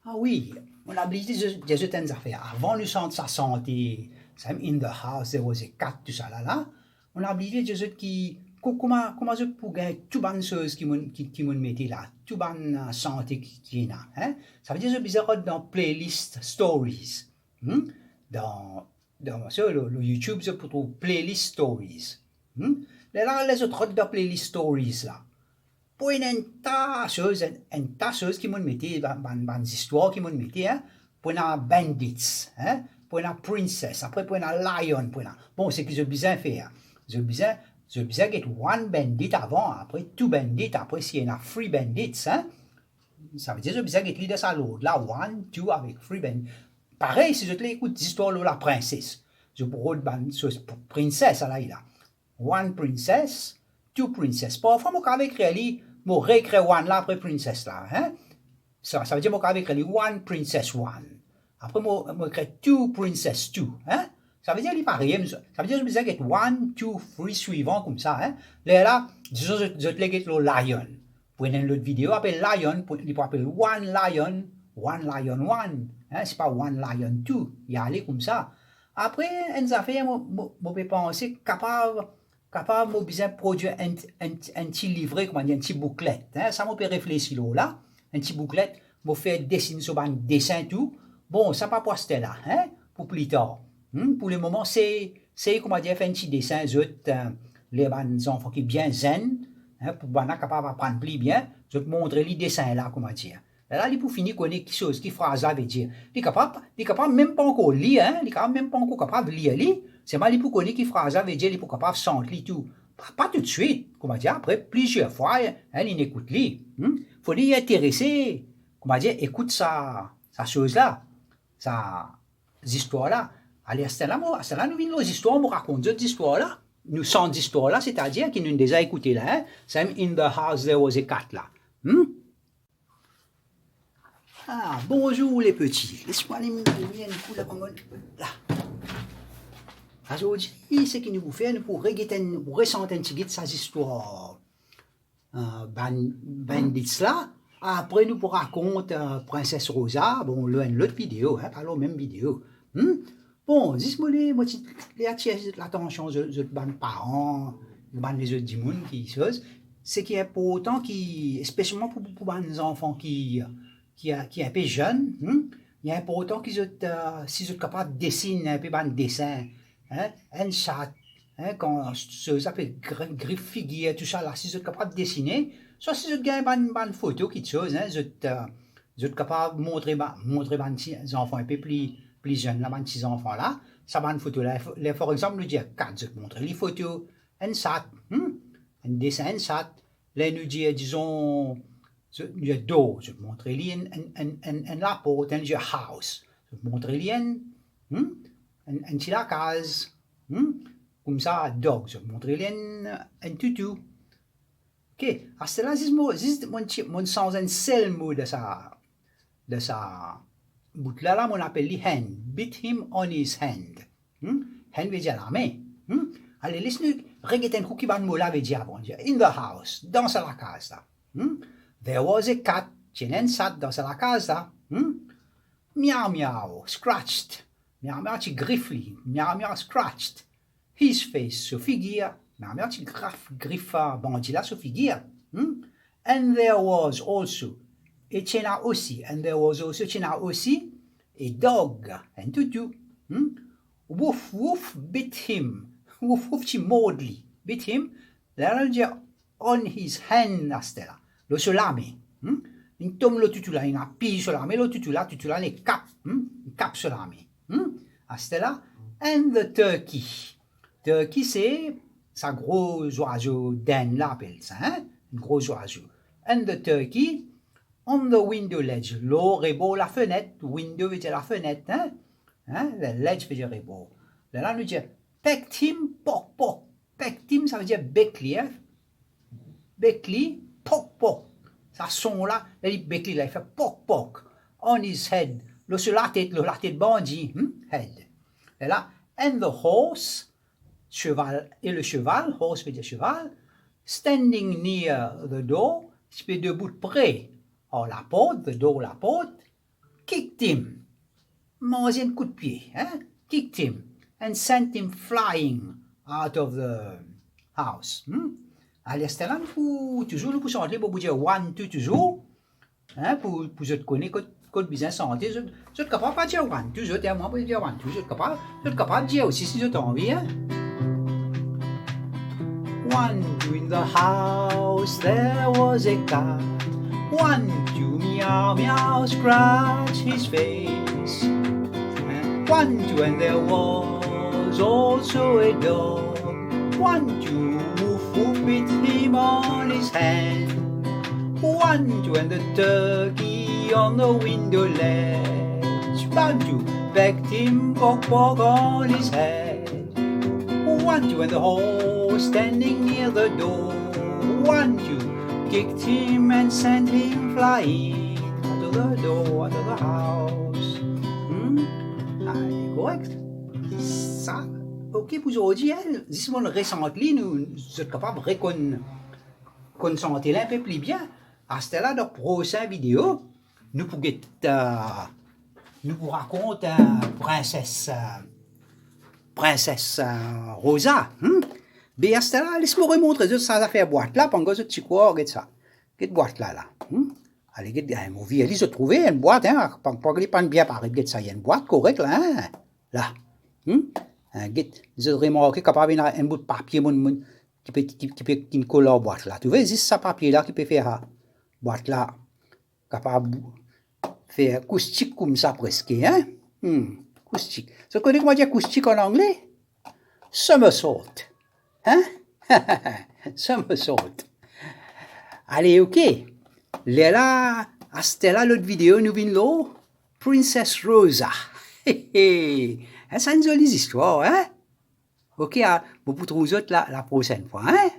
Ah oui, on a oublié des certaines affaires. Avant le centre de sa santé, in the house, there was a cat, tout ça là. On a oublié des autres comment je peux gagner tout bonnes choses qui m'ont mis là, tout bonne santé qui est là. Hein? Ça veut dire que je bizarre dans playlist stories. Sur le YouTube, je peux trouver playlist stories. Là, les autres dans playlist stories là. Pour une tas de choses qui m'ont mis, des histoires qui m'ont mis, hein, pour une bandits, hein, pour une princess, après pour une lion, pour une... Bon, c'est que j'ai besoin de faire. J'ai besoin de get one bandit avant, après two bandits, après s'il y a three bandits, hein. Ça veut dire que j'ai besoin de get leader à l'autre. Là, one, two avec three bandits. Pareil, si je te l'écoute l'histoire de la princesse, je pourrais une princesse à là. One princess, two princess. Parfois, moi, quand je réécris one là après princess là. Hein? Ça veut dire que je écrit one princess one. Après, je écris two princess two. Hein? Ça veut dire que c'est pareil. Ça veut dire que je vais one, two, three suivants comme ça. Hein? Là, disons, je te l'écris le lion. Pour une autre vidéo, appelle lion, il peut appeler one lion one. Hein? C'est pas one lion two. Il y a aller comme ça. Après, une affaire, je peux penser capable de produire un petit livret, comment dire, un petit bouclette. Hein? Ça m'a fait réfléchir là. Un petit bouclette, je fais dessiner sur un dessin tout. Bon, ça pas pour rester là, hein? Pour plus tard. Pour le moment, c'est comment dire, faire un petit dessin, les enfants qui sont bien zen, hein, pour être capable d'apprendre plus bien, je te montrer les dessins là, comment dire. Là, il faut finir connaître quelque chose, qui phrase ça veut dire. Il est capable même pas encore lire, hein? Il est capable même pas encore capable de lire. C'est mal, il faut connaître qui phrase ça veut dire, il faut capable de sentir tout. Pas tout de suite, comment dire, après plusieurs fois, hein, il écoute lui. Faut y intéresser, comment dire, écoute sa chose là, sa histoire là. Allez, à ce là, nous venons nos histoires, nous racontons d'autres histoires là. Nous sentons histoires là, c'est-à-dire qu'il nous déjà écouté là, hein. C'est in the house there was a cat là. Ah, bonjour les petits. Laisse-moi aller un coup là. Aujourd'hui, ce que nous pouvons faire, nous pouvons ressentir un petit peu de ces histoires. Bandits là. Après, nous pourrons raconter Princesse Rosa. Bon, l'autre vidéo, hein, pas la même vidéo. Bon, dis-moi, les attirer l'attention de mes parents, de les autres du monde qui chose. C'est qui est important, spécialement pour les enfants qui est un peu jeune, il est important qu'ils soient capables de dessiner un peu de dessin, hein, un chat, hein, quand ça s'appelle griffe figure, tout ça là, si vous êtes capable de dessiner, soit si vous avez une photo, quelque chose, hein, vous êtes capable de montrer les enfants un peu plus jeunes, là, petits enfants là, ça va une photo là, par exemple, nous dire 4, vous montrer les photos, un chat, un dessin, un chat, là, nous dire, disons, il y a dos, je vais montrer un lapot, un house, je vais montrer un petit la case, comme ça, dog, je vais montrer un tutu. Ok, à cela, c'est mon sens un seul mot de sa bout là, on appelle les hand, beat him on his hand. Hand veut dire la main. Allez, laisse-nous regarder un coup qui va nous là, veut dire avant, in the house, dans la case là. There was a cat, un sat dans la casa. Meow meow, scratched. Meow meow, ci griffli. Meow meow, scratched. His face, so figure. Meow meow, ci griffa bandit là, so figure. And there was also, et c'era aussi, and there was also, c'era aussi, a dog, un tutu. Woof woof bit him. Woof woof, ci mordli. Bit him. Là, on dit on his hand, Astella. Lo sur la main. Il tombe le tutu là, il appuie sur la main, le tutu là, il cap sur la main. À ce là, and the turkey. Turkey, c'est sa gros oiseau d'Inde là, appelle ça, hein? Un gros oiseau. And the turkey, on the window ledge. Le rebord, la fenêtre. Window veut dire la fenêtre, hein? Le ledge veut dire rebord. Là, nous dit, pecked him, poc, poc. Pecked him, ça veut dire beckley, hein? Beckley, poc, poc. Ça son là, il Beckley là, il fait poc, poc. On his head. Le sur la tête bandit, head. Et là, and the horse, cheval, et le cheval, horse veut dire cheval, standing near the door, il se met debout près. Alors la porte, the door, la porte, kicked him. Mangé un coup de pied, hein? Kicked him and sent him flying out of the house. Allez, c'était là, nous pouvons chanter pour dire one, two, toujours. Hein, pour je te connais, quand bien santé, je êtes capable de dire one, two, je t'ai moi pour dire one, two, je êtes capable de dire aussi si je t'ai envie, hein? One, two, in the house there was a cat. One, two, meow, meow, scratch his face. One, two, and there was also a dog. One, two, woof, woof, beat him on his hand. One, two, and the turkey on the window ledge. One, two, pecked him, poke, poke on his head. One, two, and the horse standing near the door. One, two, kicked him and sent him flying out of the door, out of the house. Allez, correct. Ça, ok pour aujourd'hui, hein. Si on récemment, nous sommes capables de reconnaître un peu plus bien. À ce là, dans la prochaine vidéo, nous vous raconter princesse Rosa. Mais à ce là, laisse-moi remontrer ça affaire boîte là, pendant que je te quoi, regarde ça. Cette boîte là. Allez, regarde, mon vieux, j'ai trouvé une boîte, hein, pas bien pareil, regarde ça, il y a une boîte correcte là, hein, là. Regarde, j'ai remarqué qu'il y a un bout de papier qui colle la boîte là. Tu vois, c'est ce papier là qui peut faire la boîte là, capable de faire acoustique comme ça presque, hein. Acoustique. Vous connaissez comment dire acoustique en anglais? Somersault. Hein? Somersault. Allez, ok. Là, à cette là, l'autre vidéo, nous venons là. Princess Rosa. C'est une jolie histoire, hein? Ok, pour vous autres la prochaine fois, hein?